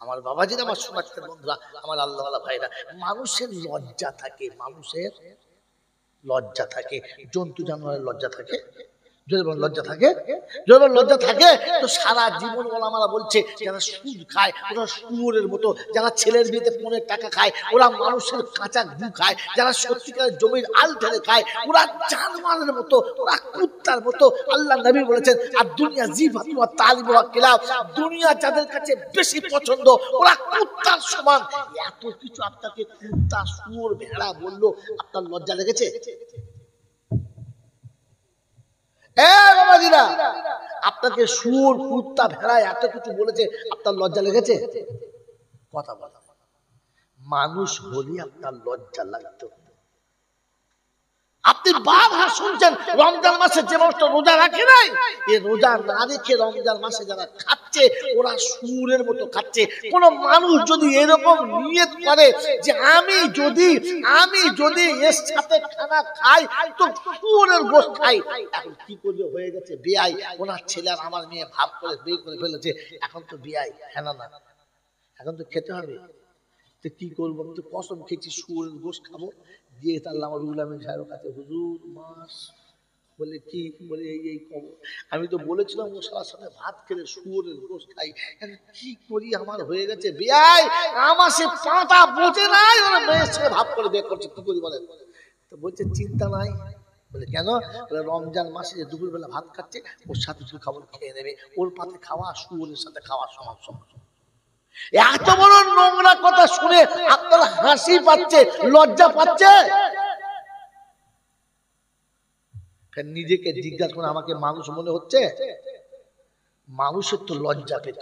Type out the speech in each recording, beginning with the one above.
আমার বাবাজিরা, আমার সমাজের বন্ধুরা, আমার আল্লাহওয়ালা ভাইরা, মানুষের লজ্জা থাকে, মানুষের লজ্জা থাকে, জন্তু জানোয়ারের লজ্জা থাকে, লজ্জা থাকে, লজ্জা থাকে। তো সারা জীবন ওলামারা বলছে যারা সুদ খায় ওরা শুয়োরের মতো, যারা ছেলের বিয়েতে 15 টাকা খায় ওরা মানুষের কাঁচা গু খায়, যারা সত্যিকারের জমির আল ঢেলে খায় ওরা জানোয়ারের মতো, ওরা কুত্তার মতো। আল্লাহ নবী বলেছেন আর দুনিয়া জিফাতু ওয়া তালিবু ওয়া কিলাব, দুনিয়া যাদের কাছে বেশি পছন্দ ওরা কুত্তার সমান। এত কিছু আপনাকে কুত্তা, শুয়োর, ভেড়া বললো, আপনার লজ্জা লেগেছে? আপনাকে শুয়োর, কুত্তা, ভেড়া এত কিছু বলেছে, আপনার লজ্জা লেগেছে? কথা বলা মানুষ হলে আপনার লজ্জা লাগতো। আপনি বারবার শুনছেন রমজান মাসে যে মানুষটা রোজা রাখে নাই, এই রোজা না রেখে রমজান মাসে যারা খাচ্ছে ওরা শুয়োরের মতো খাচ্ছে। কোন মানুষ যদি এরকম নিয়ত করে যে আমি যদি এর সাথে খানা খাই তো শুয়োরের গোশত খাই, এখন কি করবে? হয়ে গেছে বিয়াই, ওনার ছেলে আর আমার মেয়ে ভাব করে বিয়ে করে ফেলেছে, এখন তো বিয়াই, হ্যাঁ না, এখন তো খেতে হবে। তো কি করবো? আমি তো কসম খেয়েছি শুয়োরের গোশত খাবো। দিয়ে তাহলে আমার রুহুল আমিন সাহেবের কাছে, হুজুর মাস বলে কি বলে এই খবর, আমি তো বলেছিলাম ও সারার সাথে ভাত খেলে শুয়োরের গোশত খাই, কি করি? আমার হয়ে গেছে বিয়াই, আমার সে পাতা বোঝে নাই, ওরা মেয়ের সাথে ভাব করে বিয়ে করছে, কি করি বলেন? তো বলছে চিন্তা নাই। বলে কেন? বলে রমজান মাসে যে দুপুরবেলা ভাত খাচ্ছে ওর সাথে কিছু খাবার খেয়ে নেবে, ওর পাতে খাওয়া শুয়োরের সাথে খাওয়া সমান সমান। এত বড় নোংরা কথা শুনে আপনার হাসি পাচ্ছে, লজ্জা পাচ্ছে? নিজেকে জিজ্ঞাসা করে, আমাকে মানুষ মনে হচ্ছে? মানুষের তো লজ্জা পেত।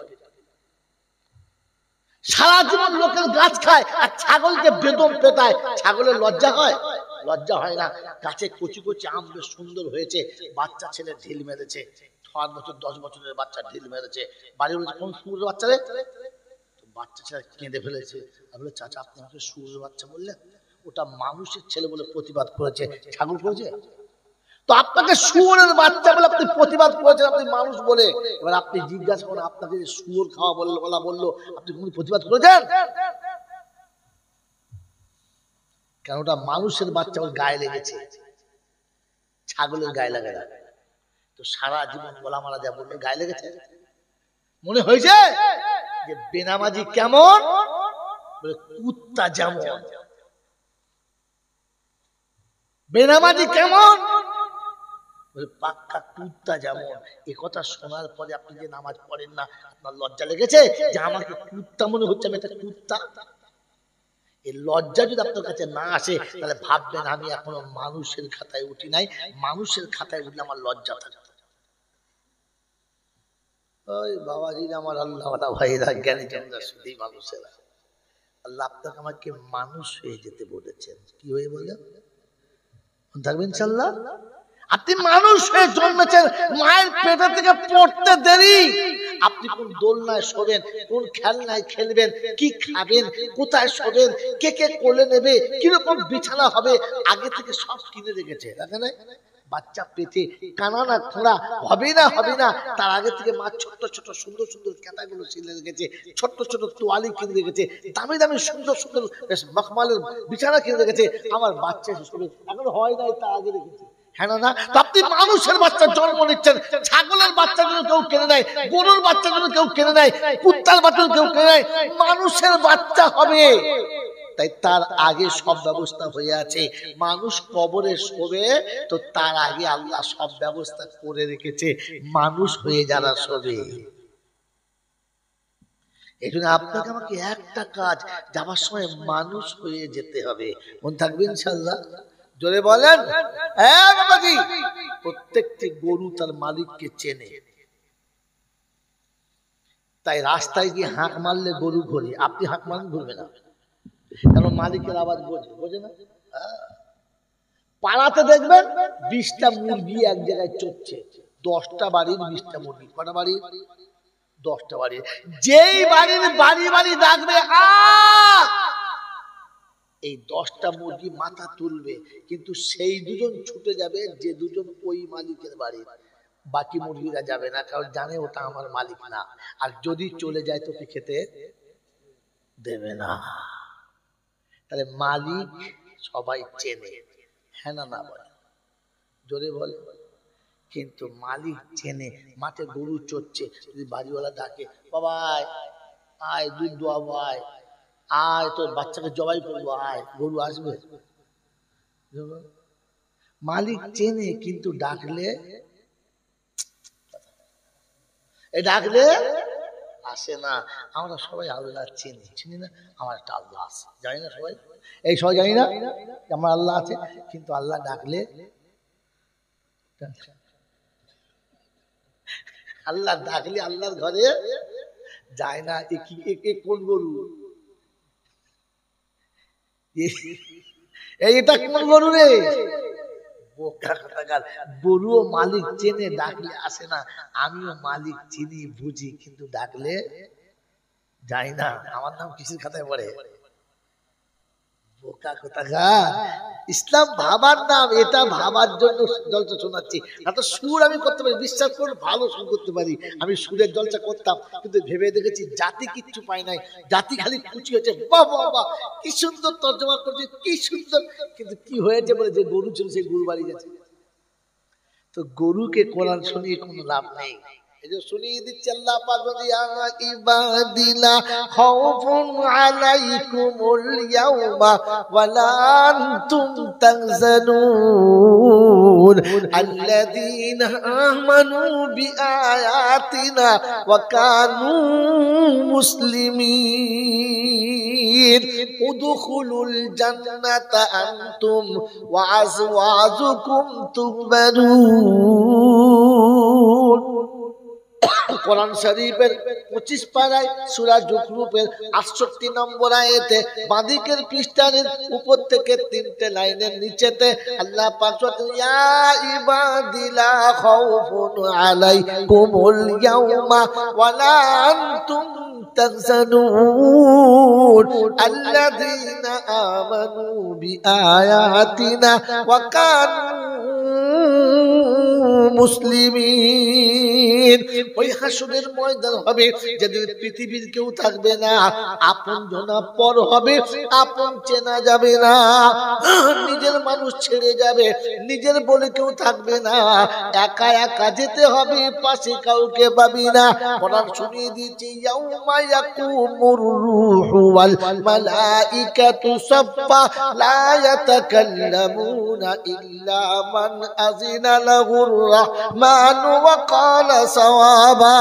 সারা জীবন লোকের গাছ খায় আর ছাগলকে বেদম পেটায়, ছাগলের লজ্জা হয়? লজ্জা হয় না। গাছে কচি কচি আম বেশ সুন্দর হয়েছে, বাচ্চা ছেলে ঢিল মেরেছে, 6 বছর 10 বছরের বাচ্চা ঢিল মেরেছে, বাড়ি বলেছে কোন শুয়োরের বাচ্চা রে? বাচ্চা ছেলে কেঁদে ফেলেছে। আমি বলে চাচা আপনি আমাকে শুয়োরের বাচ্চা বললেন? ওটা মানুষের ছেলে বলে প্রতিবাদ করেছে, ছাগল করেছে? তো আপনাকে শুয়োরের বাচ্চা বলে আপনি প্রতিবাদ করেছেন, আপনি মানুষ বলে। এবার আপনি জিজ্ঞাসা করেন, আপনাকে যে শুয়োর খাওয়া বললো, আপনি কোন প্রতিবাদ করেছেন? কেন? ওটা মানুষের বাচ্চা, ওর গায়ে লেগেছে, ছাগলের গায়ে লাগে না। তো সারা জীবন ওলামারা যা বললো গায়ে লেগেছে, মনে হয়েছে যে বেনামাজি কেমন? বলে কুত্তা যেমন। বেনামাজি কেমন? বলে পাক্কা কুত্তা যেমন। এ কথা শোনার পরে আপনি যে নামাজ পড়েন না, আপনার লজ্জা লেগেছে যে আমাকে কুত্তা মনে হচ্ছে, আমি একটা কুত্তা? এই লজ্জা যদি আপনার কাছে না আসে তাহলে ভাববেন আমি এখনো মানুষের খাতায় উঠি নাই, মানুষের খাতায় উঠলে আমার লজ্জা থাকে। ওই বাবাজি আমার আল্লাহওয়ালা ভাইরা, জ্ঞানী জনরা, শুধু মানুষেরা, আল্লাহ আপনাকে আমাকে মানুষ হয়ে যেতে বলেছেন। কি হয়ে বলে থাকবেন ইনশাআল্লাহ? আপনি মানুষ হয়ে জন্মেছেন, মায়ের পেটে থেকে পড়তে দেরি। আপনি কোন দোলনায় শোবেন, কোন খেলনায় খেলবেন, কি খাবেন, কোথায় শোবেন, কে কে কোলে নেবে, কিরকম বিছানা হবে, আগে থেকে সব কিনে রেখেছে। দেখেন বাচ্চা পেটে কানা না খোঁড়া হবে না, তার আগে থেকে মা ছোট্ট ছোট সুন্দর সুন্দর কাঁটাগুলো ছিঁড়ে রেখেছে, ছোট্ট ছোট তোয়ালি কিনে রেখেছে, দামি দামি সুন্দর সুন্দর মখমলের বিছানা কিনে রেখেছে। আমার বাচ্চা এখন হয় নাই, তা আগে রেখেছে, হ্যাঁ না? তো আপনি মানুষের বাচ্চা জন্ম নিচ্ছেন, ছাগলের বাচ্চা যেন কেউ কেনে নেয়, গরুর বাচ্চা যেন কেউ কেনে নেয়, কুত্তার বাচ্চা কেউ কেনে নেয়, মানুষের বাচ্চা হবে। তাই তার আগে সব ব্যবস্থা হয়ে আছে। মানুষ কবরে শোবে তো তার আগে আল্লাহ সব ব্যবস্থা করে রেখেছে মানুষ হয়ে যারা শোবে। এই জন্য আপনাকে আমাকে একটা কাজ, যাবার সময় মানুষ হয়ে যেতে হবে। মনে থাকবে ইনশাআল্লাহ? জোরে বলেন। হ্যাঁ বাবাজি, প্রত্যেকটি গরু তার মালিককে চেনে, তাই রাস্তায় গিয়ে হাঁক মারলে গরু ঘোরে, আপনি হাঁক মারলে ঘুরবে না, কারণ মালিকের আওয়াজ বোঝে না। পাড়াতে দেখবেন 20টা মুরগি এক জায়গায় চড়ছে, 10টা বাড়ির 20টা মুরগি। কটা বাড়ি? 10টা বাড়ি। যেই বাড়ির বাড়ি ডাকবে এই 10টা মুরগি মাথা তুলবে, কিন্তু সেই দুজন ছুটে যাবে যে দুজন ওই মালিকের বাড়ি, বাকি মুরগিরা যাবে না, কারণ জানে ওটা আমার মালিক না। আর যদি চলে যায় তোকে খেতে দেবে না। তাহলে মালিক সবাই চেনে, হ্যাঁ না না বলে, জোরে বলে। কিন্তু মালিক চেনে। মাঠে গরু চড়ছে, যদি বাড়িওয়ালা ডাকে, বাবা আয় দুধ দোয়াবো, আয় আয় তোর বাচ্চাকে জবাই করবো, আয়, গরু আসবে? মালিক চেনে, কিন্তু ডাকলে ডাকলে আসে না। আমরা সবাই আল্লাহ চিনি, চিনি না? আমার একটা আল্লাহ আছে, জানি না সবাই? এই সবাই জানি না আমার আল্লাহ আছে, কিন্তু আল্লাহ ডাকলে, আল্লাহ ডাকলে আল্লাহর ঘরে যায় না। এ কোন গরু? এটা কোন গরু রে? গরুও মালিক চেনে, ডাকলে আসে না। আমিও মালিক চিনি, বুঝি, কিন্তু ডাকলে যাই না। আমার নাম কিসের খাতায় পড়ে? বোকা কোথাকার। ইসলাম ভাবার নাম, এটা ভাবার জন্য জলসা শোনাচ্ছি। না তো সুর আমি করতে পারি, বিশ্বাস করুন, ভালো সুর করতে পারি। আমি সুরের জলসা করতাম, কিন্তু ভেবে দেখেছি জাতি কিচ্ছু পাই নাই, জাতি খালি খুশি হয়েছে, বাহ বাহ বাহ কি সুন্দর তর্জমা করছে, কি সুন্দর। কিন্তু কি হয়েছে বলে, যে গরু ছিল সেই গরু বাড়ি গেছে। তো গরুকে কোরআন শুনিয়ে কোনো লাভ নেই। শুনিয়ে দিচ্ছে আল্লাহ পাক, ইয়া ইবাদিলা খাউফুন আলাইকুমুল ইয়াওমা ওয়ালা আনতুম তাহজানুন আল্লাযীনা আমানু বিআয়াতিনা ওয়া কানু মুসলিমিন উদখুলুল জান্নাতা আনতুম ওয়া আজওয়াজুকুম তুহবারুন। কোরআন শরীফের 25 পারায় সূরা যুখরুফের 68 নম্বর আয়াতে বাঁদিকের পৃষ্ঠার উপর থেকে 3টে লাইনের নিচেতে আল্লাহ পাক বলেন, ইয়া ইবাদিলা খাউফুন আলাইকুমুল ইয়াওমা ওয়ালা আনতুম তাহজানুন আল্লাযীনা আমানু বিআয়াতিনা ওয়া কানু মুসলিমিন। ওই হাসরের ময়দান হবে যেদিন পৃথিবীর কেউ থাকবে না, আপন জনা পর হবে, আপন চেনা যাবে না, নিজের মানুষ ছেড়ে যাবে, নিজের বলে কেউ থাকবে না, একা একা যেতে হবে, পাশে কাউকে পাবি না। কোরআন শুনিয়ে দিয়েছে, ইয়াউমা ইয়াকুমুর রূহু ওয়াল মালাইকাতু সাফফা লা ইয়াতাকাল্লামুনা ইল্লা মান আযিনা লাহুর রাহমানু ওয়া ক্বালা সাওয়াবা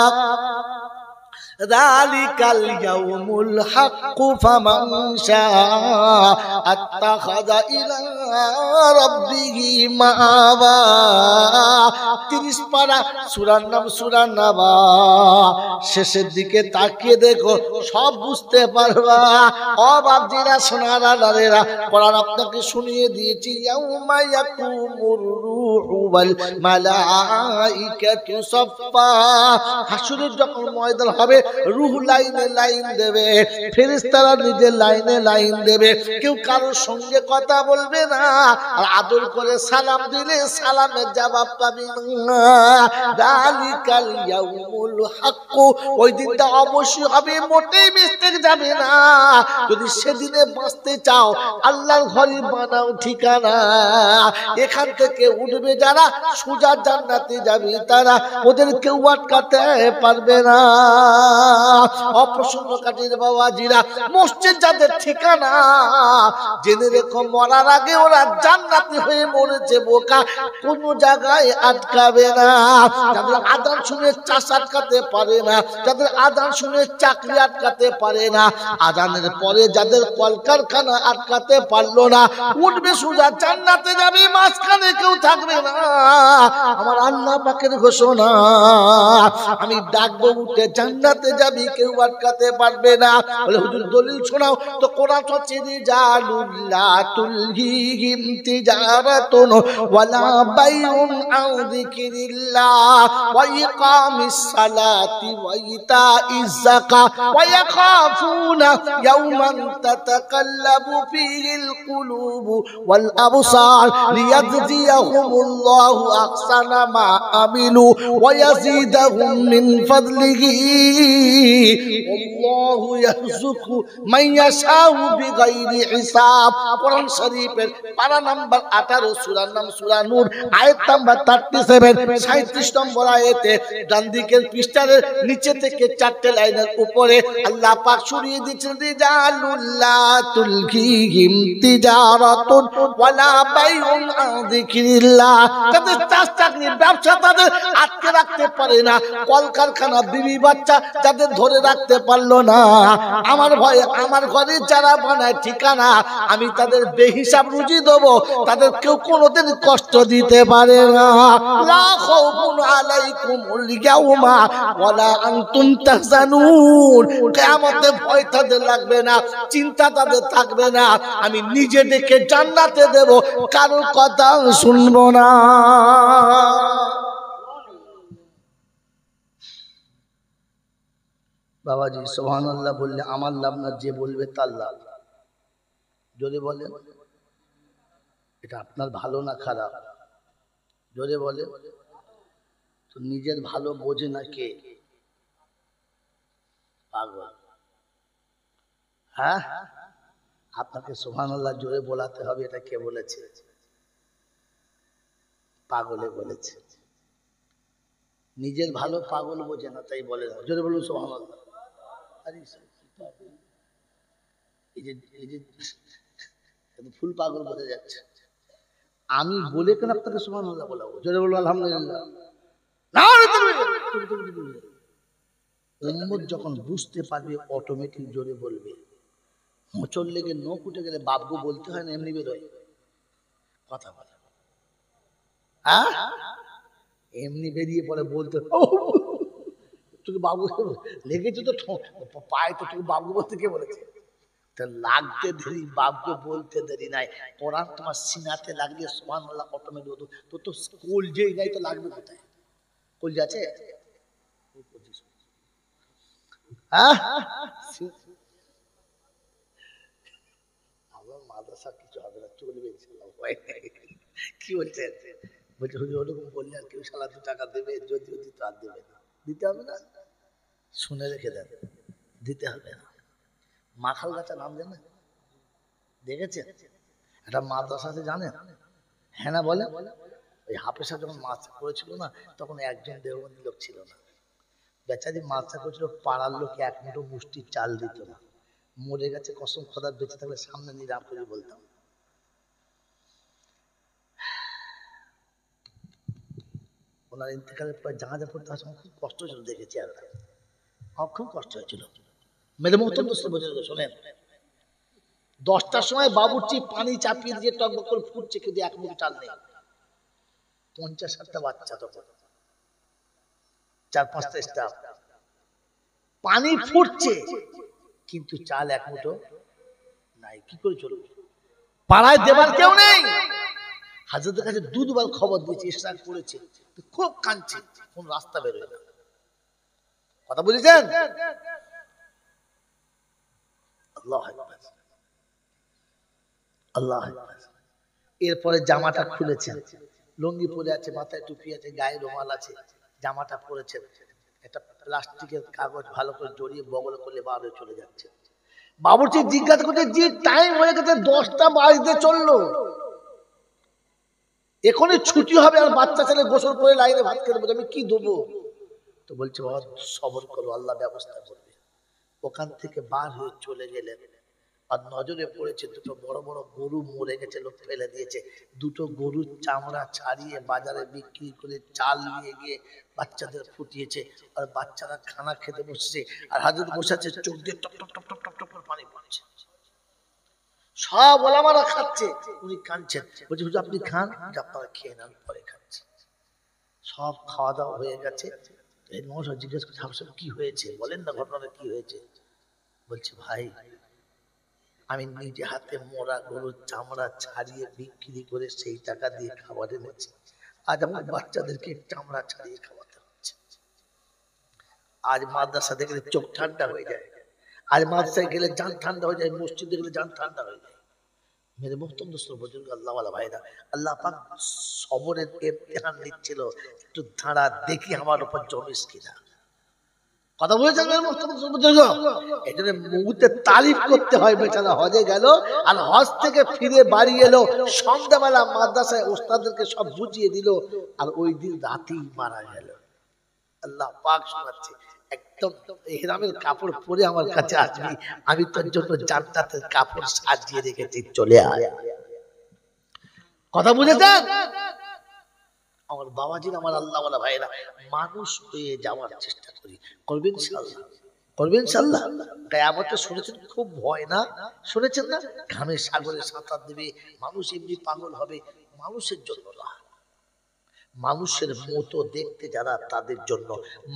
যালিকাল ইয়াউমুল হাক্কু ফামান শাআ আত্তাখাযা ইলা রাব্বিহি মাআবা। 30 পারা সূরার নাম সূরা নাবা। শেষের দিকে তাকিয়ে দেখো, সব বুঝতে পারবা। ও বাপজিরা, সোনারা লালেরা, কোরআন আপনাকে শুনিয়ে দিয়েছি, ইয়াউমা ইয়াকুমুর রূহু ওয়াল মালাইকাতু সাফফা। হাসরের যখন ময়দান হবে, রূহ লাইনে লাইন দেবে, ফেরেশতারা নিজের লাইনে লাইন দেবে, কেউ কারোর সঙ্গে কথা বলবে না, আর আদর করে সালাম দিলে সালামের জবাব পাবি না। যালিকাল ইয়াউমুল হাক্কু, ওই দিনটা অবশ্যই হবে, মোটেই মিস্টেক যাবে না। যদি সেদিনে বাঁচতে চাও, আল্লাহর ঘরে বানাও ঠিকানা। এখান থেকে উঠবে যারা, সোজা জান্নাতে যাবে তারা, ওদের কেউ আটকাতে পারবে না। অপ্রসন্ন কাটির বাবাজিরা, মসজিদ যাদের ঠিকানা, জেনে রেখো মরার আগে ওরা জান্নাতি হয়ে মরেছে বোকা, কোন জায়গায় আটকাবে না। যাদের আযান শুনে চাষ আটকাতে পারে না, যাদের আযান শুনে চাকরি আটকাতে পারে না, আযানের পরে যাদের কলকারখানা আটকাতে পারলো না, উঠবে সোজা জান্নাতে যাবে, মাঝখানে কেউ থাকবে না। আমার আল্লাহ পাকের ঘোষণা, আমি ডাকবো উঠে জান্নাতে যাবি, কেউ আটকাতে পারবে না। বলে হুজুর দলিল শোনাও। তো কোরআন হচ্ছে, রিজালুল্লাহ তুলহিহিম তিজারাতুন ওয়ালা বাইউন আন যিকরিল্লাহ ওয়া ইকামিস সালাতি ওয়া ইতাইজ যাকাত ওয়া ইয়াখাফুনা ইয়াওমান তাতাকাল্লাবু ফীহিল কুলুবু ওয়াল আবসার লিয়াজজিয়াহুমুল্লাহু আহসানা মা আমিলু ওয়া ইয়াজিদাহুম মিন ফাদলিহি আল্লাহু ইয়ারযুকু মান ইয়াশাউ বিগাইরি হিসাব। কোরআন শরীফের পারা নাম্বার 18, সূরার নাম সূরা নূর, আয়াত নাম্বার 37, 37 নম্বর আয়াতে ডান দিকের পৃষ্ঠার নিচে থেকে 4টে লাইনের উপরে আল্লাহ পাক শুনিয়ে দিয়েছেন, রিজালুল্লাহ তুলকিহিম তিজারাতুন ওয়ালা বাইউন আন যিকরিল্লাহ। তাদের চাকরি ব্যবসা তাদের আটকে রাখতে পারে না, কলকারখানা বিবি বাচ্চা যাদের ধরে রাখতে পারলো না, আমার ভয়ে আমার ঘরে যারা বানায় ঠিকানা, আমি তাদের বেহিসাব রুজি দেবো, তাদের কেউ কোনোদিন কষ্ট দিতে পারে না। লা খাউফুন আলাইকুমুল ইয়াওমা ওয়ালা আনতুম তাহজানুন। কিয়ামতে ভয় তাদের লাগবে না, চিন্তা তাদের থাকবে না, আমি নিজে দেখে জান্নাতে দেব, কারো কথা শুনবো না। বাবাজি সুবহানাল্লাহ বললে আমার লাভ না, যে বলবে তার লাভ। যদি বলেন এটা আপনার ভালো না খারাপ, যদি বলে তো নিজের ভালো বোঝে না কে? পাগল। হ্যাঁ, আপনাকে সুবহানাল্লাহ জোরে বলাতে হবে। এটা কে বলেছে? পাগলে বলেছে। নিজের ভালো পাগল বোঝে না, তাই বলে না। জোরে বলুন সুবহানাল্লাহ। এই যে ফুল পাগল বোঝা যাচ্ছে। আমি বলে কেন আপনাকে সুবহানাল্লাহ বলাবো? জোরে বলুন আলহামদুলিল্লাহ। উম্মত যখন বুঝতে পারবে অটোমেটিক জোরে বলবে। মোচর লেগে নখ উঠে গেলে বাবগো বলতে হয় না, এমনি বেরোয় কথা বলে। হ্যাঁ, এমনি বেরিয়ে পড়ে বলতে, তোকে বাবু লেগেছে তো পায়ে, তো তোকে বাবু বলতে কে বলেছে? লাগতে দেরি, বাবকে বলতে দেরি নাই। কোরআন তোমার সিনাতে লাগলে সুবহানাল্লাহ অটোমেটিক হতো। তো তো স্কুল যেই নাই তো লাগবে কোথায়? স্কুল যাচ্ছে? হ্যাঁ, আমার মাদ্রাসা কিছু হবে না, চলবে ইনশাআল্লাহ। কি বলছেন? বলছে হুজুর ওরকম বললে আর কেউ শালা 2 টাকা দেবে? যদিও দিতে আর দেবে না, দিতে হবে না। শুনে রেখে দেন, দিতে হবে না। মাখাল গাছের নাম জানেন? দেখেছেন? একটা মাদ্রাসা আছে জানেন? হ্যাঁ না বলে? ওই হাফেজা যখন মাদ্রাসা করেছিল না, তখন একজন দেওবন্দি লোক ছিল না। বেচারি মাদ্রাসা করেছিল, পাড়ার লোকে এক মুঠো মুষ্টির চাল দিত না। মরে গেছে, কসম খোদার, বেঁচে থাকলে সামনে নিরাম করে বলতাম। ওনার ইন্তেকালের পর জানাজা পড়তে আসলে খুব কষ্ট হয়েছিল, দেখেছি। আর আমার খুব কষ্ট হয়েছিল। মেরে মোহতরম দোস্ত বুঝে শোনেন, 10টার সময় বাবুর্চি পানি চাপিয়ে দিয়ে টকবক করে ফুটছে, কিন্তু এক মুখ চাল নেই। 50-60টা বাচ্চা, তখন 4-5টা স্টাফ, পানি ফুটছে কিন্তু চাল এক মুঠো নাই। কি করে চলবে? পাড়ায় দেবার কেউ নেই। হাজরতের কাছে 2 বার খবর দিয়েছে, ইশরাক করেছে, খুব কাঁদছে, কোন রাস্তা বেরোয় না। কথা বুঝেছেন? আল্লাহু আকবার, আল্লাহু আকবার। এরপরে জামাটা খুলেছেন, লুঙ্গি পরে আছে, মাথায় টুপি আছে, গায়ে রুমাল আছে, জামাটা পরেছেন, একটা প্লাস্টিকের কাগজ ভালো করে জড়িয়ে বগল করে বার হয়ে চলে যাচ্ছে। বাবুর্চি জিজ্ঞাসা করছে, যে টাইম হয়ে গেছে, 10টা বাজতে চললো, এখনই ছুটি হবে, আর বাচ্চা ছেলে গোসল করে লাইনে ভাত খেতে বলছে, আমি কি দেবো? তো বলছে, বাবা সবর করো, আল্লাহ ব্যবস্থা করবে। ওখান থেকে বার হয়ে চলে গেলেন, আর নজরে পড়েছে 2টো বড় বড় গরু মরে গেছে, লোক ফেলে দিয়েছে। 2টো গরুর চামড়া ছাড়িয়ে বাজারে বিক্রি করে চাল নিয়ে গিয়ে বাচ্চাদের ফুটিয়েছে, আর বাচ্চারা খানা খেতে বসছে, আর হাজরত বসে আছে, চোখ দিয়ে top top top top top top করে পানি পড়ছে। সব ওলামারা খাচ্ছে, উনি কাঁদছেন। বলছে, হুজুর আপনি খান, আপনারা খেয়ে নেন, পরে খাচ্ছে। সব খাওয়া দাওয়া হয়ে গেছে। মহাশয় জিজ্ঞেস করছে, হাফসাব কি হয়েছে, বলেন না ঘটনাটা কি হয়েছে? বলছে, ভাই আমি নিজে হাতে মরা গরুর চামড়া ছাড়িয়ে বিক্রি করে সেই টাকা দিয়ে খাবার এনেছি, আজ আমার বাচ্চাদেরকে চামড়া ছাড়িয়ে খাওয়াতে হচ্ছে। আজ মাদ্রাসা দেখলে চোখ ঠান্ডা হয়ে যায়, আজ মাদ্রাসায় গেলে জান ঠান্ডা হয়ে যায়, মসজিদে গেলে জান ঠান্ডা হয়ে যায়। মেরে মুহতরম দোস্ত বুজুর্গ, আল্লাহওয়ালা ভাইরা, আল্লাহ পাক সবরের ইমতিহান নিচ্ছিল, একটু দাঁড়া দেখি আমার উপর জমিস কিনা। কথা বলেছেন? এই জন্য মুহূর্তে তারিফ করতে হয়। বেচারা হজে গেল আর হজ থেকে ফিরে বাড়ি এলো, সন্ধ্যাবেলা মাদ্রাসায় ওস্তাদেরকে সব বুঝিয়ে দিল, আর ওই দিন রাতেই মারা গেল। আল্লাহ পাক শোনাচ্ছে, একদম ইহরামের কাপড় পরে আমার কাছে আসবি, আমি তোর জন্য জান্নাতের কাপড় সাজিয়ে রেখেছি, চলে আয়। কথা বুঝেছেন? আমার বাবাজি, আমার আল্লাহ ওয়ালা ভাইরা, মানুষ হয়ে যাওয়ার চেষ্টা করি। করবেন ইনশাআল্লাহ, করবেন ইনশাআল্লাহ। কিয়ামতে শুনেছেন খুব ভয় না? শুনেছেন না? ঘামের সাগরে সাঁতার দেবে, মানুষ এমনি পাগল হবে। মানুষের জন্য না, মানুষের মতো দেখতে যারা তাদের জন্য,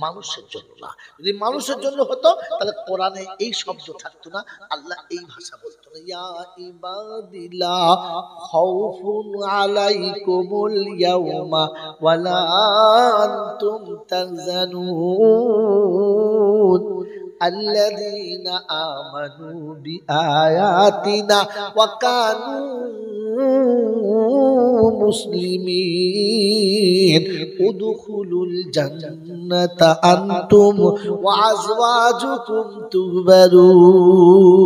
মানুষের জন্য না। যদি মানুষের জন্য হতো তাহলে কোরআনে এই শব্দ থাকতো না, আল্লাহ এই ভাষা বলতো না, ইয়া ইবাদিলা খাউফুন আলাইকুমুল ইয়াউমা ওয়ালা আনতুম তাহজানুন আল্লাযীনা আমানু বিআয়াতিনা ওয়া কানু মুসলিমিন উদখুলুল জান্নাতা আনতুম ওয়া আজওয়াজুকুম তুহবারুন।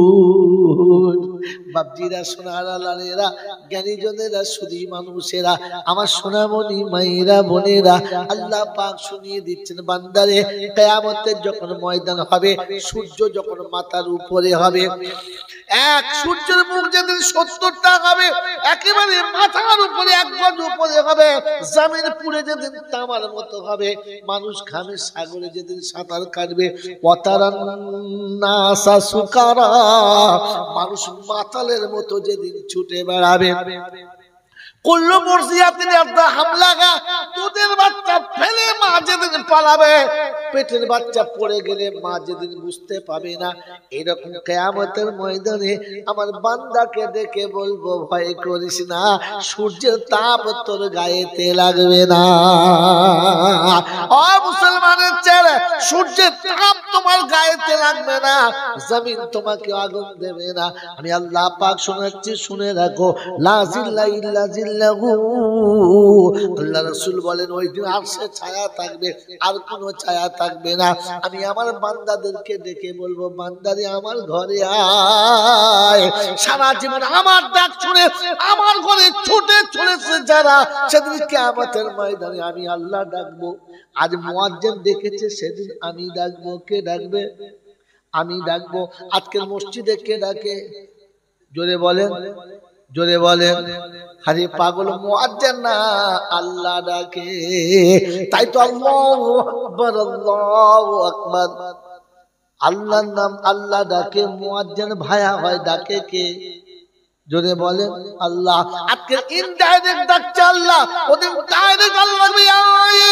বাপজিরা, সোনারা, লালেরা, জ্ঞানীজনেরা, সুধী মানুষেরা, আমার সোনামণি মায়েরা, বোনেরা, আল্লাহ পাক শুনিয়ে দিচ্ছেন, বান্দারে কিয়ামতের যখন ময়দান হবে, সূর্য যখন মাথার উপরে হবে, এক সূর্যের মুখ যেদিন ৭০টা হবে, একেবারে মাথার উপরে, এক গজ উপরে হবে, জমিন পুড়ে যেদিন তামার মতো হবে, মানুষ ঘামের সাগরে যেদিন সাঁতার কাটবে, ওয়াতারান নাসা সুকারা, মানুষ মাতালের মতো যেদিন ছুটে বেড়াবে, কুল্লু মুরসিয়াতিন আদা হামলাগা, দুধের বাচ্চা ফেলে মা যেদিন পালাবে, পেটের বাচ্চা পড়ে গেলে মা যেদিন বুঝতে পাবে না, এরকম কিয়ামতের ময়দানে আমার বান্দাকে দেখে বলবো, ভয় করিস না, সূর্যের তাপ তোর গায়েতে লাগবে না। ও মুসলমানের ছেলে, সূর্যের তাপ তোমার গায়েতে লাগবে না, জমিন তোমাকে আগুন দেবে না। আমি আল্লাহ পাক শোনাচ্ছি, শুনে রাখো, লা জিল্লা ইল্লা জিল্লাহু। আল্লাহ রাসূল বলেন, ওই দিন আরশে ছায়া থাকবে, আর কোনো ছায়া থাকবে না। আমি আমার বান্দাদেরকে ডেকে বলবো, বান্দারে আমার ঘরে আয়। সারা জীবন আমার ডাক শুনে আমার ঘরে ছুটে চলেছে যারা, সেদিন কিয়ামতের ময়দানে আমি আল্লাহ ডাকবো। আজ মুয়াজ্জিন ডেকেছে, সেদিন আমি ডাকবো। কে ডাকবে? আমি ডাকবো। আজকের মসজিদে কে ডাকে? জোরে বলেন, জোরে বলেন। আরে পাগল, মুয়াজ্জিন না, আল্লাহ ডাকে। তাই তো আল্লাহু আকবার, আল্লাহু আকবার, আল্লাহর নাম আল্লাহ ডাকে, মুয়াজ্জিন ভায়া হয়, ডাকে কে? জোরে বলেন, আল্লাহ। আজকে ইনডাইরেক্ট ডাকছে আল্লাহ, ওদের ডাইরেক্ট আল্লাহ, ইয়া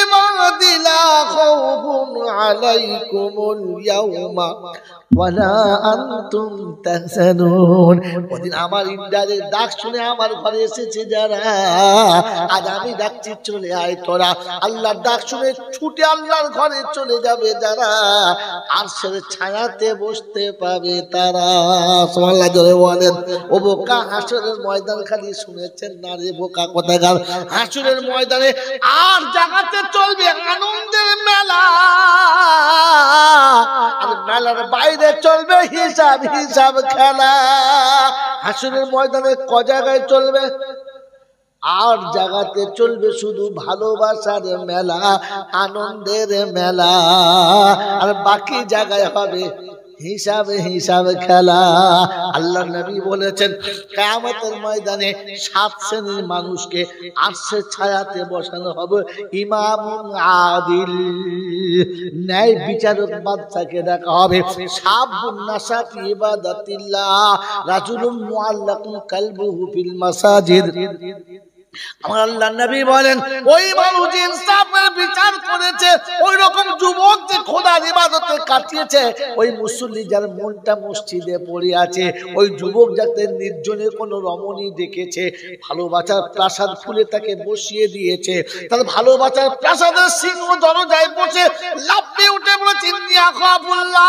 ইবাদিলা খাউফুন আলাইকুমুল ইয়াউমা ওয়ালা আনতুম তাহজানুন। ওদিন আমার ইনডাইরেক্ট ডাক শুনে আমার ঘরে এসেছে যারা, আজ আমি ডাকছি, চলে আয় তোরা। আল্লাহর ডাক শুনে ছুটে আল্লাহর ঘরে চলে যাবে যারা, আরশের ছায়াতে বসতে পাবে তারা। সুবহানাল্লাহ, জোরে বলেন। ও বোকা, হাসরের ময়দান খালি শুনেছেন না রে বোকা কোথাকার? হাসরের ময়দানে আর জাগাতে চলবে আনন্দের মেলা, আর মেলার বাইরে চলবে হিসাব হিসাব খেলা। হাসরের ময়দানে ক জায়গায় চলবে? আর জায়গাতে চলবে শুধু ভালোবাসার মেলা, আনন্দের মেলা, আর বাকি জায়গায় হবে হিসাব হিসাব খেলা। আল্লাহ নবী বলেছেন, কিয়ামতের ময়দানে 7 শ্রেণীর মানুষকে আরশের ছায়াতে বসানো হবে। ইমামুন আদিল, ন্যায় বিচারক বাদশাকে দেখা হবে। শাবুন নাশা ফি ইবাদাতিল্লাহ, রাজুলুম মুআল্লাকুন কালবুহু ফিল মাসাজিদ। আমার আল্লাহ নবী বলেন, ওই মানুষ যে ইনসাফের বিচার করেছে, ওই রকম যুবক যে খোদার ইবাদতে কাটিয়েছে, ওই মুসল্লি যার মনটা মসজিদে পড়ে আছে, ওই যুবক যাতে নির্জনে কোনো রমণী দেখেছে, ভালোবাসার প্রাসাদ খুলে তাকে বসিয়ে দিয়েছে, তার ভালোবাসার প্রাসাদের সিংহ দরজায় বসে লাফিয়ে উঠে বলেছে, ইন্নী আখাফুল্লাহ,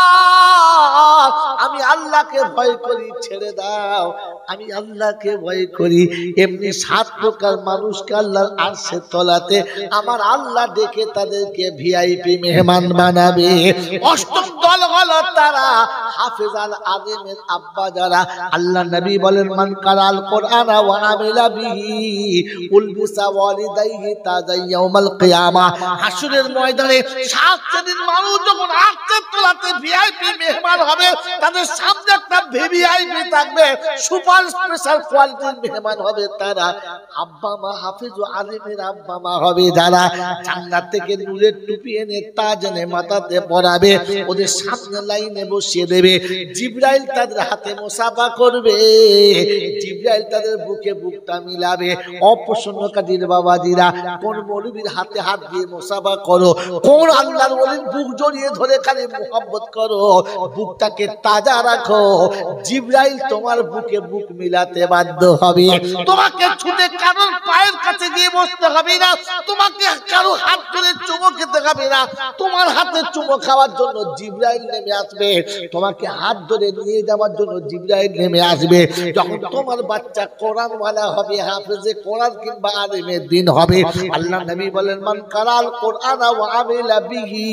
আমি আল্লাহকে ভয় করি, ছেড়ে দাও, আমি আল্লাহকে ভয় করি। এমনি 7 প্রকার আল্লাহর মানুষকে আল্লাহর আরশের তলাতে আমার আল্লাহ ডেকে তাদেরকে ভিআইপি মেহমান বানাবে। অষ্টম দল হলো তারা হাফেজ আল আযমের আব্বা যারা। আল্লাহ নবী বলেন মান কারাল কোরআন ওয়া আমিলা বিহি উলবিসা ওয়ালিদাইহি তাজা ইয়াউমাল কিয়ামা। হাসরের ময়দানে সাত শ্রেণীর মানুষ যখন আরশের তলাতে ভিআইপি মেহমান হবে, তাদের সামনে একটা ভিআইপি থাকবে, সুপার স্পেশাল কোয়ালিটির মেহমান হবে তারা। আব্বা মা হাফেজ ও আলিমের আব্বা মা হবে যারা। জান্নাত থেকে নূরের টুপি এনে তাজ এনে মাথাতে পরাবে, ওদের সামনে লাইনে বসিয়ে দেবে। জিবরাইল তাদের হাতে মুসাফা করবে, জিবরাইল তাদের বুকে বুকটা মিলাবে। অপ্রসন্নকারীর বাবাজিরা, কোন মৌলবীর হাতে হাত দিয়ে মুসাফা করো, কোন আল্লাহর ওলির বুক জড়িয়ে ধরে খালি মুহাব্বত করো, বুকটাকে তাজা রাখো। জিবরাইল তোমার বুকে বুক মিলাতে বাধ্য হবে। তোমাকে ছুটে কারোর পায়ের কাছে গিয়ে বসতে হবে না, তোমাকে কারো হাত ধরে চুমো খেতে হবে না। তোমার হাতে চুমো খাওয়ার জন্য জিবরাইল নেমে আসবে, তোমাকে হাত ধরে নিয়ে যাওয়ার জন্য জিবরাইল নেমে আসবে। যখন তোমার বাচ্চা কোরআনওয়ালা হবে, হাফেজে কোরআন কিংবা আলিমের দিন হবে, আল্লাহ নবী বলেন মান কারাল কোরআন ওয়া আমিলা বিহি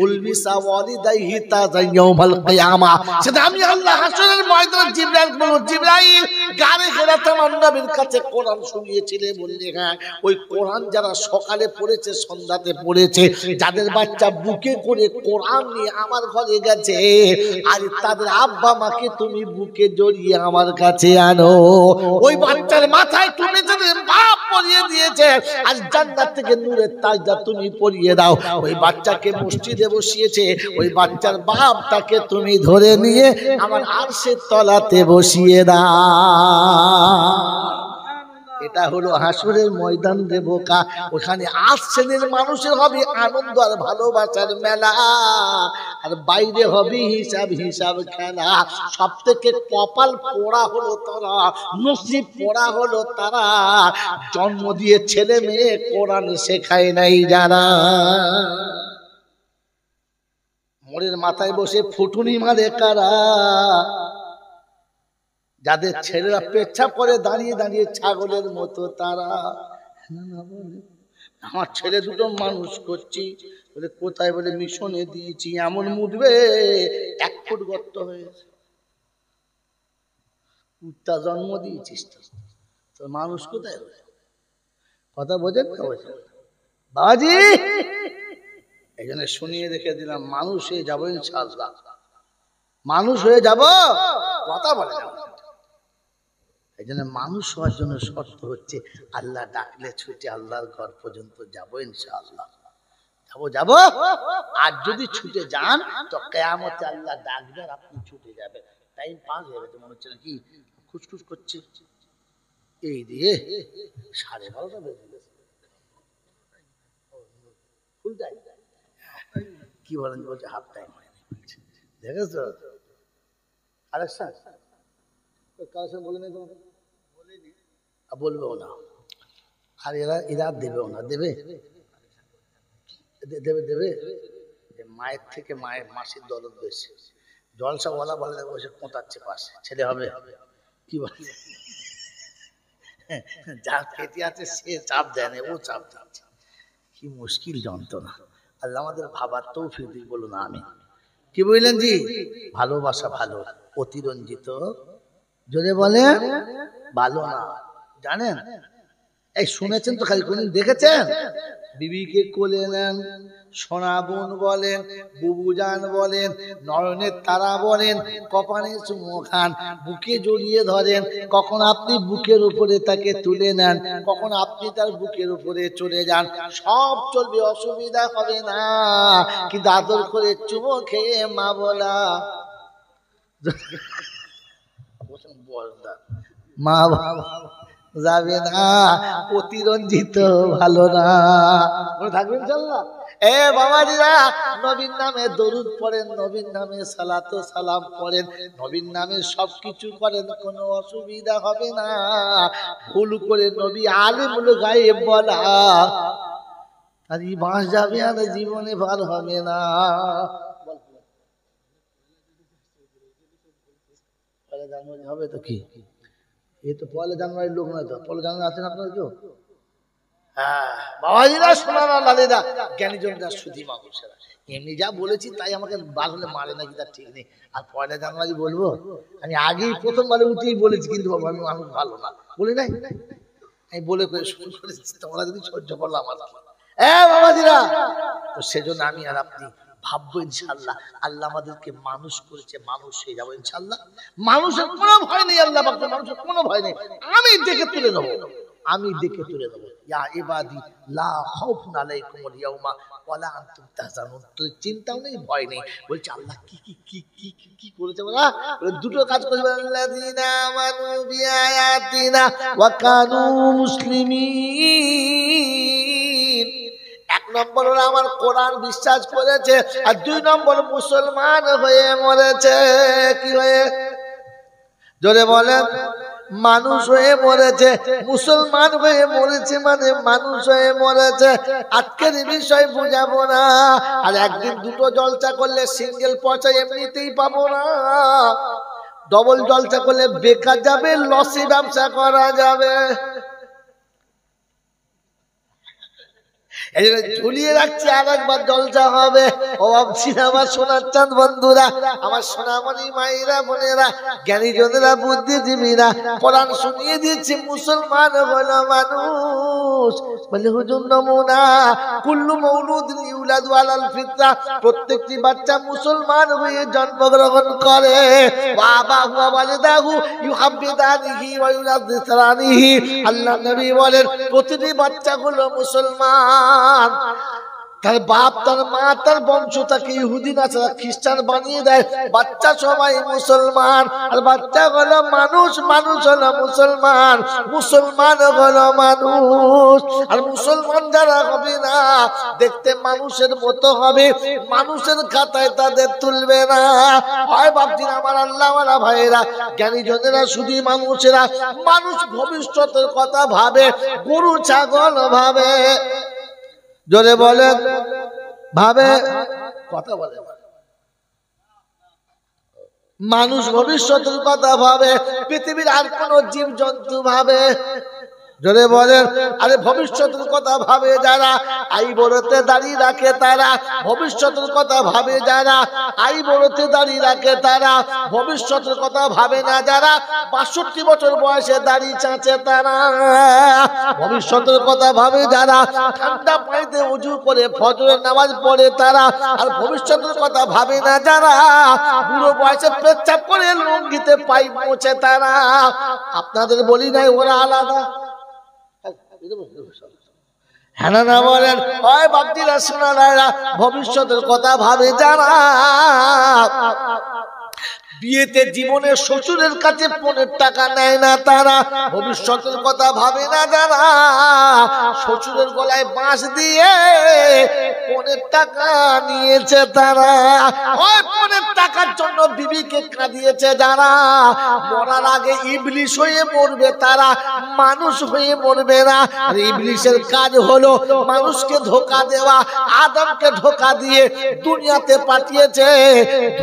উলবিসা ওয়ালিদাইহি তাজা ইয়াউমাল কিয়ামা। সেটা আমি আল্লাহ হাসরের ময়দানে জিবরাইল বলবো, জিবরাইল গানে ঘোড়া তোমার নবীর কাছে কোরআন শুনিয়েছিলে বললে হ্যাঁ, ওই কোরআন যারা সকালে পড়েছে সন্ধ্যাতে পড়েছে, যাদের বাচ্চা বুকে করে কোরআন নিয়ে আমার ঘরে গেছে, আর তাদের আব্বা মাকে তুমি বুকে জড়িয়ে আমার কাছে আনো। ওই বাচ্চার মাথায় তুমি যদি বাপ পরিয়ে দিয়েছে, আর জান্নাত থেকে নূরের তাজটা তুমি পরিয়ে দাও। ওই বাচ্চাকে মসজিদে বসিয়েছে, ওই বাচ্চার বাপটাকে তুমি ধরে নিয়ে আমার আরশের তলাতে বসিয়ে দাও। এটা হলো হাসরের ময়দান রে বোকা। ওখানে ৮ শ্রেণীর মানুষের হবে আনন্দ আর ভালোবাসার মেলা, আর বাইরে হবে হিসাব হিসাব খেলা। সব থেকে কপাল পোড়া হলো তারা, নসিব পোড়া হলো তারা, জন্ম দিয়ে ছেলে মেয়ে কোরআন শেখায় নাই যারা। মোড়ের মাথায় বসে ফুটুনি মারে কারা, যাদের ছেলেরা পেচ্ছাপ করে দাঁড়িয়ে দাঁড়িয়ে ছাগলের মতো তারা। আমার ছেলে দুটো মানুষ করছি, বলে কোথায়, বলে মিশনে দিয়েছি। এমন মুটবে 1 ফুট গর্ত হয়েছে। কুত্তা জন্ম দিয়েছিস তো মানুষ কোথায়? কথা বোঝেন বাবাজি? এই জন্য শুনিয়ে রেখে দিলাম, মানুষ হয়ে যাবো ইনশাআল্লাহ, মানুষ হয়ে যাব। কথা বলে যাবো। এই জন্য মানুষ হওয়ার জন্য শর্ত হচ্ছে আল্লাহ ডাকলে ছুটে আল্লাহর ঘর পর্যন্ত যাবো ইনশাআল্লাহ। যাবো। আর যদি ছুটে যান তো কিয়ামতে আল্লাহ ডাকবে আর আপনি ছুটে যাবেন। টাইম পাস হয়ে গেছে মনে হচ্ছে নাকি? খুশখুশ করছে এই দিয়ে 12:30 বেজে গেছে। ফুল টাইম কি বলেন? বলছে হাফ টাইম হয়নি। দেখেছো আরেকটা কালেকশন বলে নেই, বলবেও না। আর এরা দেবেও না। দেবে দেবে দেবে মায়ের থেকে মাসির দরদ বেশি। জলসাওয়ালা বলে বসে কোঁতাচ্ছে পাশে, ছেলে হবে কি বলে? যার পেটে আছে সে চাপ দেয় না, ও চাপ দিচ্ছে। কি মুশকিল যন্ত্রণা। আল্লাহ আমাদের ভাবার তৌফিক দিক বলুন আমি। কি বললেন জি? ভালোবাসা ভালো, অতিরঞ্জিত জোরে বলে ভালো না। জানেন এই শুনেছেন তো, খালি কোনদিন দেখেছেন? বিবিকে কোলে নেন, সোনা বোন বলেন, বুবুজান বলেন, নয়নের তারা বলেন, কপালে চুমো খান, বুকে জড়িয়ে ধরেন। কখন আপনি বুকের উপরে তাকে তুলে নেন, কখন আপনি তার বুকের উপরে চলে যান, সব চলবে, অসুবিধা হবে না। কিন্তু আদর করে চুমো খেয়ে মা বলা মা যাবে না, অতিরঞ্জিত ভালো না। থাকবেন ইনশাআল্লাহ। এ বাবাজিরা, নবীর নামে দরুদ পড়েন, নবীর নামে সালাত ও সালাম পড়েন, নবীর নামে সবকিছু করেন, কোনো অসুবিধা হবে না। ভুল করে নবী আলিমুল গায়েব বলা আর এই বাঁশ যাবে আর জীবনে ভার হবে না। হবে তো কি এ তো পয়লা জানুয়ারির লোক নয় তো। পয়লা জানুয়ারি আছেন আপনারা কেউ? হ্যাঁ বাবাজিরা, সোনারা, লালেরা, জ্ঞানীজনরা, সুধী মানুষেরা, এমনি যা বলেছি তাই আমাকে বাড়লে মারে নাকি তার ঠিক নেই। আর পয়লা জানুয়ারি বলবো? আমি আগেই প্রথমবারে উঠেই বলেছি, কিন্তু বাবা আমি মানুষ ভালো না বলি নাই, আমি বলে করে শুরু করেছি, তোমরা যদি সহ্য করলাম আর বাবাজিরা। তো সেজন্য আমি আর আপনি ভাববো ইনশাল্লাহ, আল্লাহ আমাদেরকে মানুষ করেছে, মানুষ হয়ে যাবো ইনশাল্লাহ। মানুষের কোনো ভয় নেই, আল্লাহ পাকের মানুষের কোনো ভয় নেই। আমি দেখে তুলে নেবো, আমি দেখে তুলে দেবো। ইয়া ইবাদি লা খাউফুন আলাইকুমুল ইয়াউমা ওয়ালা আনতুম তাহজানুন। তো চিন্তাও নেই, ভয় নেই। বলছে আল্লাহ কি কি কি কি কি করেছে বলা? দুটো কাজ করেছে, আল্লাযীনা আমানু বিআয়াতিনা ওয়া কানু মুসলিমিন। এক নম্বর ওরা আমার কোরআন বিশ্বাস করেছে, আর দুই নম্বর মুসলমান হয়ে মরেছে। কি হয়ে? জোরে বলেন। মানুষ হয়ে মরেছে, মুসলমান হয়ে মরেছে, মানে মানুষ হয়ে মরেছে। আজকের বিষয় বুঝাবো না। আর একদিন দুটো জলসা করলে সিঙ্গেল পয়সা এমনিতেই পাবো না, ডবল জলসা করলে বেকার যাবে, লসে ব্যবসা করা যাবে। এই জন্য ঝুলিয়ে রাখছি, আর একবার জলসা হবে। ও ভাবছি আমার সোনার চাঁদ বন্ধুরা, আমার সোনামণি মায়েরা, বোনেরা, জ্ঞানীজনেরা, বুদ্ধিজীবীরা, কোরআন শুনিয়ে দিচ্ছে মুসলমান হলো মানুষ। বলে হুজুর নমুনা, কুল্লু মাউলুদিন ইউলাদু আলাল ফিতরা, প্রত্যেকটি বাচ্চা মুসলমান হয়ে জন্মগ্রহণ করে। বাবা হুয়া ওয়ালিদাহু ইউহাব্বিদানিহি ওয়া ইউনাযিরানিহি। আল্লাহ নবী বলেন প্রতিটি বাচ্চা হলো মুসলমান। তার বাপ, তার মা, তার বংশ তাকে ইহুদি নাসারা খ্রিস্টান বানিয়ে দেয়, বাচ্চা সবাই মুসলমান। আর বাচ্চা হলো মানুষ, মানুষ হলো মুসলমান, মুসলমান হলো মানুষ। আর মুসলমান যারা হবে না, দেখতে মানুষের মতো হবে, মানুষের খাতায় তাদের তুলবে না। হয় ভাবছেন আমার আল্লাহ ওয়ালা ভাইয়েরা, জ্ঞানীজনেরা, শুধু মানুষেরা, মানুষ ভবিষ্যতের কথা ভাবে, গরু ছাগল ভাবে। জোরে বলে ভাবে, কথা বলে। মানুষ ভবিষ্যতের কথা ভাবে, পৃথিবীর আর কোন জীব জন্তু ভাবে? জোরে বলেন। আরে ভবিষ্যতের কথা ভাবে যারা, আই বড়তে দাঁড়িয়ে রাখে তারা। ভবিষ্যতের কথা ভাবে যারা, আই বড়তে দাঁড়িয়ে রাখে তারা। ভবিষ্যতের কথা ভাবে না যারা, ৬২ বছর বয়সে দাঁড়িয়ে চাঁচে তারা। ভবিষ্যতের কথা ভাবে যারা, ঠান্ডা পানিতে উজু করে ফজরের নামাজ পড়ে তারা। আর ভবিষ্যতের কথা ভাবে না যারা, বুড়ো বয়সে পেচ্ছাপ করে লুঙ্গিতে পাইপ মোছে তারা। আপনাদের বলি নাই ওরা আলাদা? হ্যাঁ না বলেন? হয় বাপজিরা, সোনারা, ভবিষ্যতের কথা ভাবে যারা, বিয়েতে জীবনে শ্বশুরের কাছে 15 টাকা নেয় না তারা। ভবিষ্যতের কথা ভাবে না যারা, শ্বশুরের গলায় বাঁশ দিয়ে 15 টাকা নিয়েছে তারা। ওই 15 টাকার জন্য বিবিকে কাঁদিয়েছে যারা, মরার আগে ইবলিশ হয়ে মরবে তারা, মানুষ হয়ে মরবে না। আর ইবলিশের কাজ হলো মানুষকে ধোঁকা দেওয়া। আদমকে ধোঁকা দিয়ে দুনিয়াতে পাঠিয়েছে,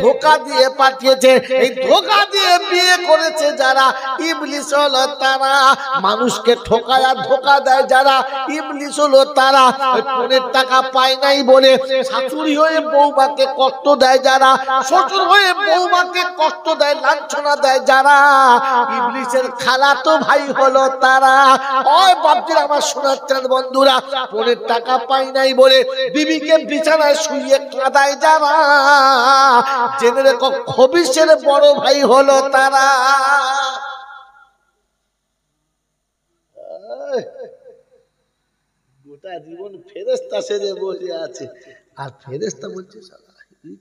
ধোঁকা দিয়ে পাঠিয়েছে। এই ধোঁকা দিয়ে বিয়ে করেছে যারা, ইবলিশ হলো তারা। মানুষকে ঠকায় আর ধোঁকা দেয় যারা, ইবলিশ হলো তারা। 15 টাকা পায় নাই বলে শাশুড়ি হয়ে বৌমাকে কষ্ট দেয় যারা, শ্বশুর হয়ে বৌমাকে কষ্ট দেয়, লাঞ্ছনা দেয় যারা, ইবলিশের খালাতো ভাই হলো তারা। ওই বাপজিরা, আমার সোনার চাঁদ বন্ধুরা, 15 টাকা পায় নাই বলে বিবিকে বিছানায় শুইয়ে কাঁদায় যারা, জেনে রেখো খবিশের বড় ভাই হলো তারা। গোটা জীবন ফেরেশতা সেজে বসে আছে, আর ফেরেশতা বলছে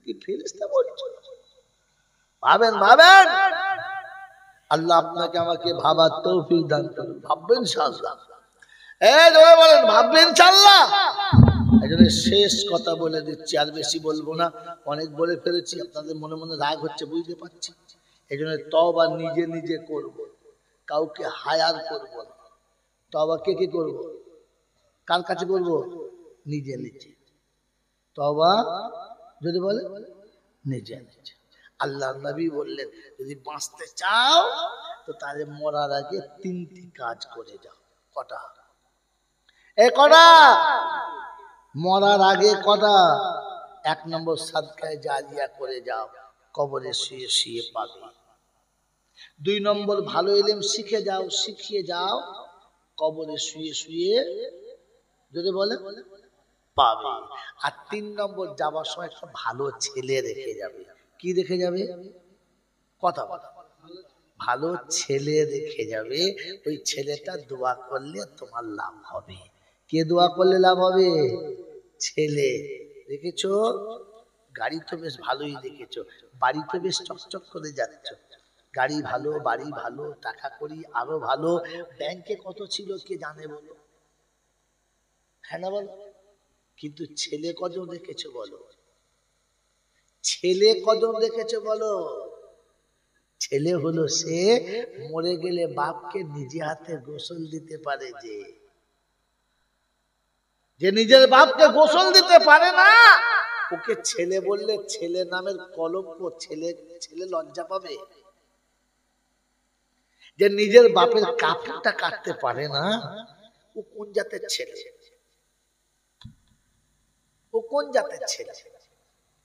কি ফেরেশতা বলছে? ভাবেন ভাবেন, আল্লাহ আপনাকে আমাকে ভাবার তৌফিক দান করুন। ভাববেন ইনশাআল্লাহ, বলেন ভাববেন ইনশাআল্লাহ। এজন্য শেষ কথা বলে দিচ্ছি, আর বেশি বলবো না, অনেক বলে ফেলেছি, আপনাদের মনে মনে রাগ হচ্ছে বুঝতে পারছি। এই জন্য তওবা নিজে নিজে করব, কাউকে হায়ার করব না। তওবা কে কে করব? কার কাছে করব? নিজে নিজে। তওবা যদি বলে নিজে নিজে। আল্লাহ নবী বললেন যদি বাঁচতে চাও তো তাহলে মরার আগে 3টি কাজ করে যাও। কটা? কটা? মরার আগে কটা? 1 নম্বর সাদকায়ে জারিয়া করে যাও, কবরে শুয়ে শুয়ে পাবে। 2 নম্বর ভালো ইলম শিখে যাও, শিখিয়ে যাও, কবরে শুয়ে শুয়ে যদি বলে পাবে। আর 3 নম্বর যাবার সময় একটা ভালো ছেলে রেখে যাবে। কি রেখে যাবে? কথা বলা। ভালো ছেলে রেখে যাবে, ওই ছেলেটা দোয়া করলে তোমার লাভ হবে। কে দোয়া করলে লাভ হবে? ছেলে। দেখেছো গাড়ি তো বেশ ভালোই দেখেছো, বাড়ি তো বেশ চকচক করে যাচ্ছ, গাড়ি ভালো, বাড়ি ভালো, টাকা করি আরো ভালো, ব্যাংকে কত ছিল কে জানে বলো? হ্যাঁ না বলো? কিন্তু ছেলে কজন রেখেছো বলো? ছেলে কজন রেখেছো বলো? ছেলে হলো সে মরে গেলে বাপকে নিজে হাতে গোসল দিতে পারে, যে নিজের বাপকে গোসল দিতে পারে না ওকে ছেলে বললে ছেলে নামের কলঙ্ক, ছেলে ছেলে লজ্জা পাবে। যে নিজের বাপের কাপড়টা কাটতে পারে না ও কোন জাতের ছেলে? ও কোন জাতের ছেলে?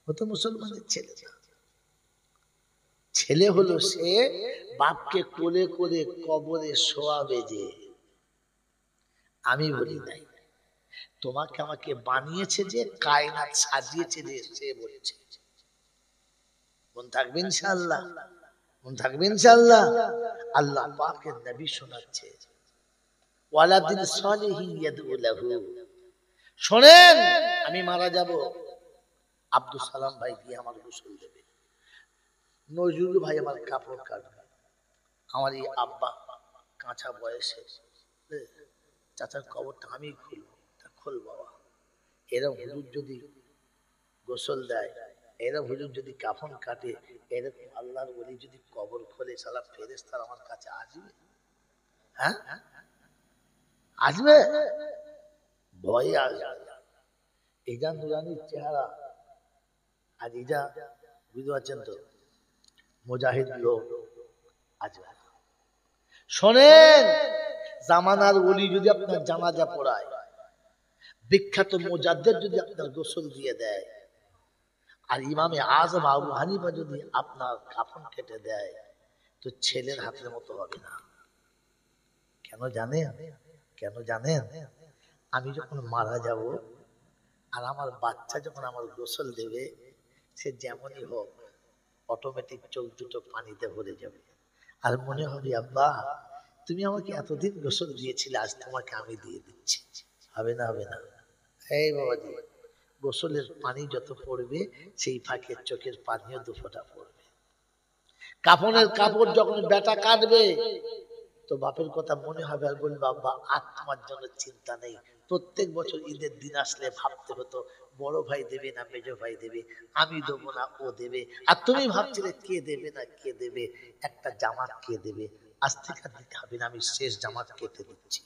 ও তো মুসলমানের ছেলে না। ছেলে হলো সে বাপকে কোলে করে কবরে শোয়াবে। যে আমি বলি নাই, তোমাকে আমাকে বানিয়েছে যে, কায়নাত সাজিয়েছে যে, সে বলছে। মন থাকবে ইনশাআল্লাহ, মন থাকবে ইনশাআল্লাহ। আল্লাহ পাকের নবী শোনাচ্ছে ওয়ালাদিন সালিহিন ইয়াদউ লাহু। শুনেন আমি মারা যাব, আব্দুল সালাম ভাই গিয়ে আমার গোসল দেবে, নজরুল ভাই আমার কাপড় কাটবে, আমার এই আব্বা কাঁচা বয়সে চাচার কবরটা আমি খুলবো, তা খোল বাবা। এরকম হুজুর যদি গোসল দেয়, এরকম হুজুর যদি কাফন কাটে, এরকম আল্লাহর ওলি যদি কবর খোলে, সালা ফেরেশতারা আমার কাছে আসবে? হ্যাঁ আসবে? ভয়ে আসবে। এটা নুরানির চেহারা, আর এটা বুঝতে পারছেন তো মুজাহিদ লোক আসবে। শোনেন জামানার ওলি যদি আপনার জানাজা পড়ায়, বিখ্যাত মুজাদ্দিদ যদি আপনার গোসল দিয়ে দেয়, আর ইমামে আজম আবু হানিফা যদি আপনার কাফন কেটে দেয়, তো ছেলের হাতের মতো হবে না। কেন জানেন? কেন জানেন? আমি যখন মারা যাব আর আমার বাচ্চা যখন আমার গোসল দেবে, সে যেমনই হোক অটোমেটিক চোখ দুটো পানিতে ভরে যাবে, আর মনে হবে আব্বা তুমি আমাকে এতদিন গোসল দিয়েছিলে, আজ তোমাকে আমি দিয়ে দিচ্ছি। হবে না? হবে না? এই বাবাজি, গোসলের পানি যত পড়বে সেই ফাঁকে চোখের পানিও 2 ফোঁটা পড়বে। কাফনের কাপড় যখন বেটা কাটবে তো বাপের কথা মনে হবে, আর বলবে আব্বা আর তোমার জন্য চিন্তা নেই। প্রত্যেক বছর ঈদের দিন আসলে ভাবতে হতো বড় ভাই দেবে না মেজ ভাই দেবে, আমি দেবো না ও দেবে, আর তুমি ভাবছিলে কে দেবে না কে দেবে, একটা জামাত কে দেবে, আজ থেকে দিতে হবে না, আমি শেষ জামাত কেটে দিচ্ছি।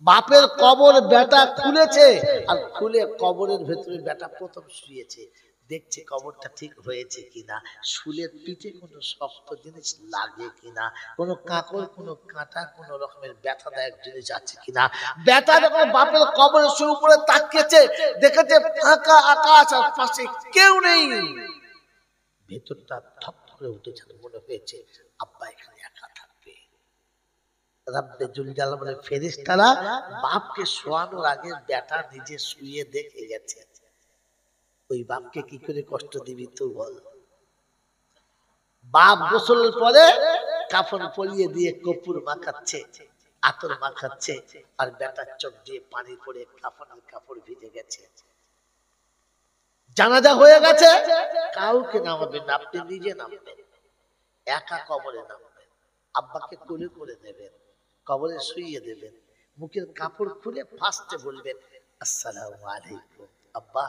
বাপের কবর বেটা খুলেছে, আর খুলে কবরের ভেতরে বেটা প্রথম শুয়েছে, দেখছে কবরটা ঠিক হয়েছে কিনা, শুলের পিঠে কোনো শক্ত জিনিস লাগে কিনা, কোনো কাঁকড় কোনো কাঁটা কোনো রকমের ব্যথাদায়ক জিনিস আছে কিনা। বেটা যখন বাপের কবরের শুরু করে তাকিয়েছে, দেখেছে ফাঁকা আকাশ আর পাশে কেউ নেই, ভেতরটা থপ করে উঠেছে, মনে হয়েছে আব্বা এখানে একা থাকবে। রব্বে জুল জালাল বলে ফেরেশতারা বাপকে শোয়ানোর আগে বেটা নিজে শুয়ে দেখে গেছে, ওই বাপকে কি করে কষ্ট দিবি তুই বল। বাপ গোসলের পরে কাফন পরিয়ে দিয়ে কপুর মাখাচ্ছে, আতর মাখাচ্ছে, আর বেটার চোখ দিয়ে পানি পড়ে কাফনের কাপড় ভিজে গেছে। জানাজা হয়ে গেছে, কাউকে নামাবেন না, আপনি নিজে নামবেন, একা কবরে নামবেন, আব্বাকে কোলে করে নেবেন, কবরে শুইয়ে দেবেন, মুখের কাপড় খুলে ফার্স্টে বলবেন আসসালামু আলাইকুম আব্বা,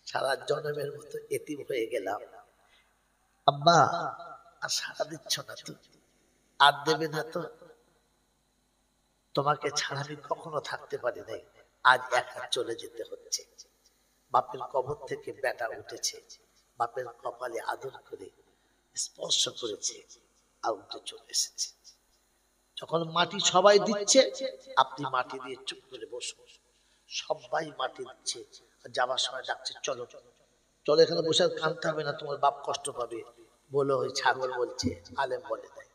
সারা জন্মের মতো এতিম হয়ে গেলাম, আব্বা আর সারা দিচ্ছ না তো, আর দেবে না তো, তোমাকে ছাড়া আমি কখনো থাকতে পারি নাই, আজ একা চলে যেতে হচ্ছে। বাপের কবর থেকে বেটা উঠেছে, বাপের কপালে আদর করে স্পর্শ করেছে আর উঠে চলে এসেছে। যখন মাটি সবাই দিচ্ছে, আপনি মাটি দিয়ে চুপ করে বসুন। সবাই মাটি দিচ্ছে, যাবার সময় ডাকছে চলো চলো, এখানে বসে আর কাঁদতে হবে না, তোমার বাপ কষ্ট পাবে। বলো ওই ছাগল বলছে, আলেম বলে দেয়।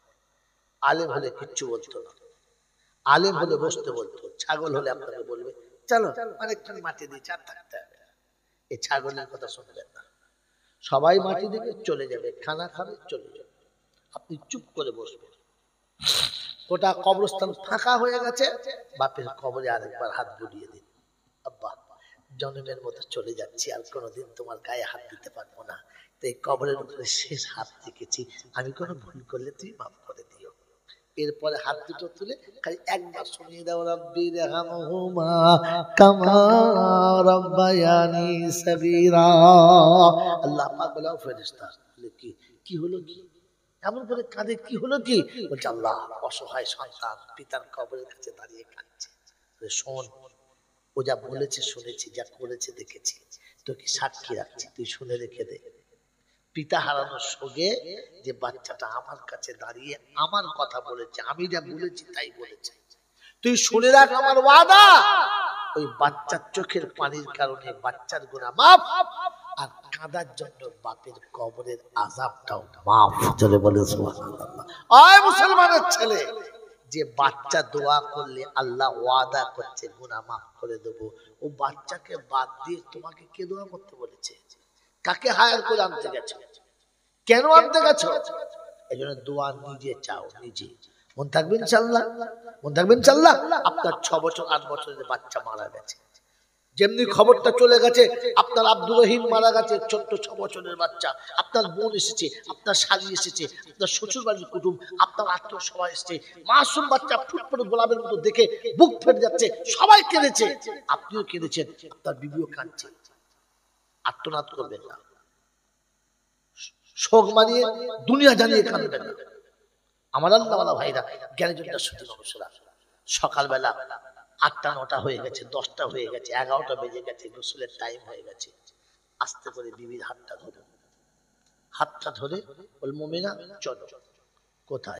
আলেম হলে কিচ্ছু বলতো না, আলেম হলে বসতে বলতো, ছাগল হলে আপনাকে বলবে চলো অনেকক্ষণ মাটি দিয়ে চার থাকতে হবে। এই ছাগলের কথা শুনবেন না, সবাই মাটি দিবে চলে যাবে, খানা খাবে চলে যাবে, আপনি চুপ করে বসবেন। গোটা কবরস্থান ফাঁকা হয়ে গেছে, বাপের কবরে আরেকবার হাত বুলিয়ে দিন, আব্বা জন্মের মতো চলে যাচ্ছি, আর কোনোদিন তোমার গায়ে হাত দিতে পারবো না, তো এই কবরের উপরে শেষ হাত রেখেছি, আমি কোনো ভুল করলে তুমি মাফ করে দিও। এরপরে হাত দুটো তুলে খালি একবার শুনিয়ে দাও, রব্বি রহমহুমা কামা রাব্বায়ানি সাগীরা। আল্লাহ পাক বলেও ফেরেশতা কি কি হলো, কি এমন করে কাঁদে, কি হলো কি? বলছে আল্লাহ অসহায় সন্তান পিতার কবরের কাছে দাঁড়িয়ে কাঁদছে। শোন, ও যা বলেছে শুনেছি, যা করেছে দেখেছি, তোকে সাক্ষী রাখছি, তুই শুনে রেখে দে। পিতা হারানোর শোকে যে বাচ্চাটা আমার কাছে দাঁড়িয়ে আমার কথা বলেছে, আমি যা বলেছি তাই বলেছে, তুই শুনে রাখ আমার ওয়াদা, ওই বাচ্চার চোখের পানির কারণে বাচ্চার গুনাহ মাফ, আর কাঁদার জন্য বাপের কবরের আযাবটাও মাফ। চলে বলে সুবহানাল্লাহ। আয় মুসলমানের ছেলে, যে বাচ্চা দোয়া করলে আল্লাহ ওয়াদা করছে গুনাহ মাফ করে দেব, ও বাচ্চাকে বাদ দিয়ে তোমাকে কে দোয়া করতে বলেছে? কাকে হায়ার করে আনতে গেছো? কেন আনতে গেছো? এই জন্য দোয়া নিজে চাও, নিজে। মন থাকবেন ইনশাআল্লাহ, মন থাকবেন ইনশাআল্লাহ। আপনার 6 বছর 8 বছরের বাচ্চা মারা গেছে, যেমনি খবরটা চলে গেছে আপনার আব্দুর রহিম মারা গেছে, ছোট্ট 6 বছরের বাচ্চা, আপনার বোন এসেছে, আপনার শালি এসেছে, আপনার শ্বশুর বাড়ির কুটুম, আপনার আত্মীয় সবাই এসেছে, মাসুম বাচ্চা ফুটফুটে গোলাপের মতো দেখে বুক ফেটে যাচ্ছে, সবাই কেঁদেছে, আপনিও কেঁদেছেন, আপনার বিবিও কাঁদছে। আত্মনাদ করবেন না, শোক মানিয়ে দুনিয়া জানিয়ে কাঁদবেন না। আমার আল্লাহওয়ালা ভাইরা, জ্ঞানীজনটা শুধু নমস্কার, সকালবেলা 8টা 9টা হয়ে গেছে, 10টা হয়ে গেছে, 11টা বেজে গেছে, গোসলের টাইম হয়ে গেছে, আস্তে করে বিবির হাতটা ধরে বল মুমিনা চলো। কোথায়?